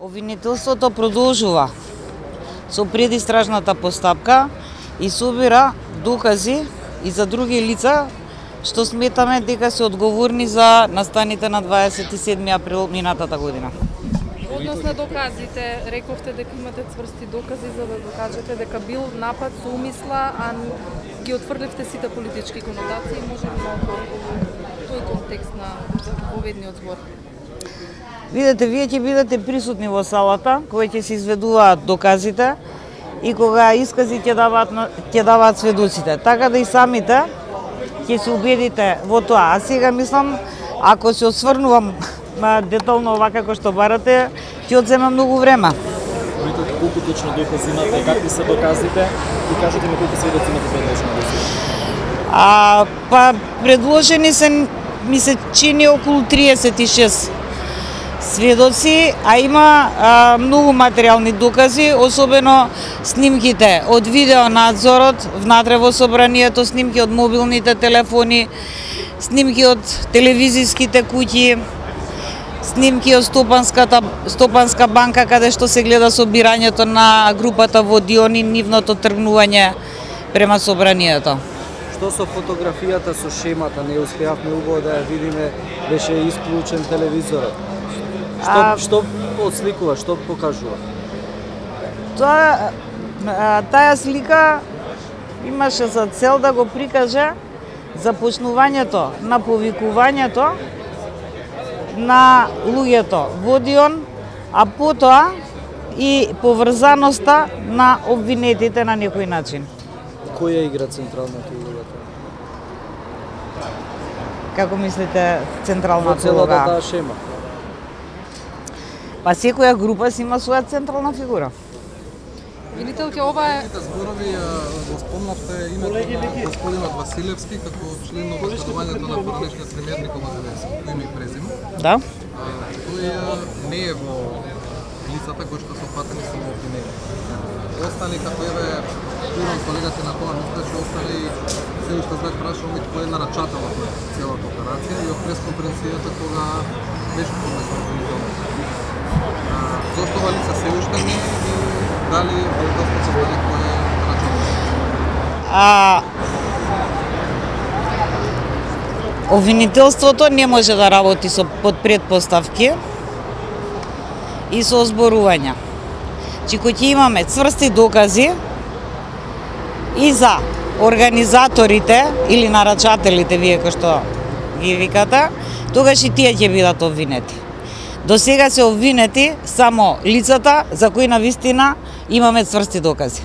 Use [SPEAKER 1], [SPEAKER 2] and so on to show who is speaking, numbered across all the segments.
[SPEAKER 1] Обвинителството продолжува со предистражната постапка и собира докази и за други лица што сметаме дека се одговорни за настаните на 27 април минатата година.
[SPEAKER 2] Односно доказите, рековте дека имате цврсти докази за да докажете дека бил напад со умисла, а ги отфрливте сите политички конотации, може ли малку тој контекст на заповедниот збор?
[SPEAKER 1] Видете, вие ќе бидете присутни во салата, кога ќе се изведуваат доказите и кога искази ќе даваат сведоците. Така да и самите ќе се убедите во тоа. А сега мислам, ако се осврнувам детално овака како што барате, ќе одзема многу време.
[SPEAKER 3] Колку точно докази имате, какви се доказите и кажете ми колку сведоци имате предложени?
[SPEAKER 1] Предложени се, ми се чини околу 36 сведоци, а има многу материјални докази, особено снимките од видеонадзорот внатре во собранието, снимки од мобилните телефони, снимки од телевизиските куќи, снимки од Стопанска банка каде што се гледа собирањето на групата водиони, нивното тргнување према собранието.
[SPEAKER 4] Што со фотографијата со шемата, не успеавме убаво да ја видиме, беше исклучен телевизорот. Што отсликува, што покажува?
[SPEAKER 1] Таа слика имаше за цел да го прикаже започнувањето на повикувањето на луѓето во Одион, а потоа и поврзаноста на обвинетите на некој начин.
[SPEAKER 4] Која игра централната улогата?
[SPEAKER 1] Како мислите централната улога?
[SPEAKER 4] Целата таа шема.
[SPEAKER 1] Па секоја група си има своја централна фигура.
[SPEAKER 2] Видителке, ова е...
[SPEAKER 5] Зборови го спомнавте името на господинот Василевски како член на обоштедувањето на поранешниот премиер Никола Зеленски, по име и презиме.
[SPEAKER 1] Да.
[SPEAKER 5] Тој не е во лицата кои што се фатени со обвинени. Остали како еве Туран, колегата на тоа мисля, че остали се уште знак прашуваме кој е нарачател на целата операција и од пресконференцијата кога беше поднесено обвинителното. Зошто ова лица се уште не и дали обвинителството се знае кој е нарачател?
[SPEAKER 1] Обвинителството не може да работи под предпоставки и со озборувања. Кој ќе имаме цврсти докази и за организаторите или нарачателите, вие кои што ги викате, тогаш и тие ќе бидат обвинети. До сега се обвинети само лицата за кои навистина имаме цврсти докази.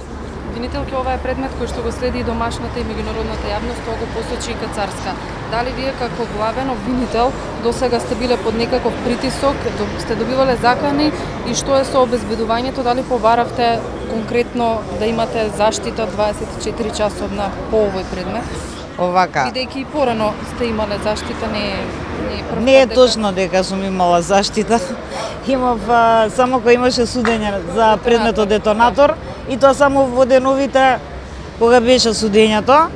[SPEAKER 2] Обвинителке, ова е предмет кој што го следи и домашната и меѓународната јавност, тоа го посочи и Кацарска. Дали вие како главен обвинител до сега сте биле под некаков притисок, сте добивале закани и што е со обезбедувањето, дали побаравте конкретно да имате заштита 24 часовна по овој предмет?
[SPEAKER 1] Овака.
[SPEAKER 2] Бидејќи и порано сте имале заштита,
[SPEAKER 1] не е точно дека сум имала заштита. Имав само кога имаше судење за предметот детонатор и тоа само во деновите кога беше судењето.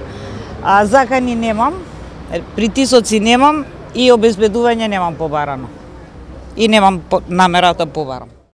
[SPEAKER 1] Закани немам, притисоци немам и обезбедување немам побарано. И немам намерата побарам.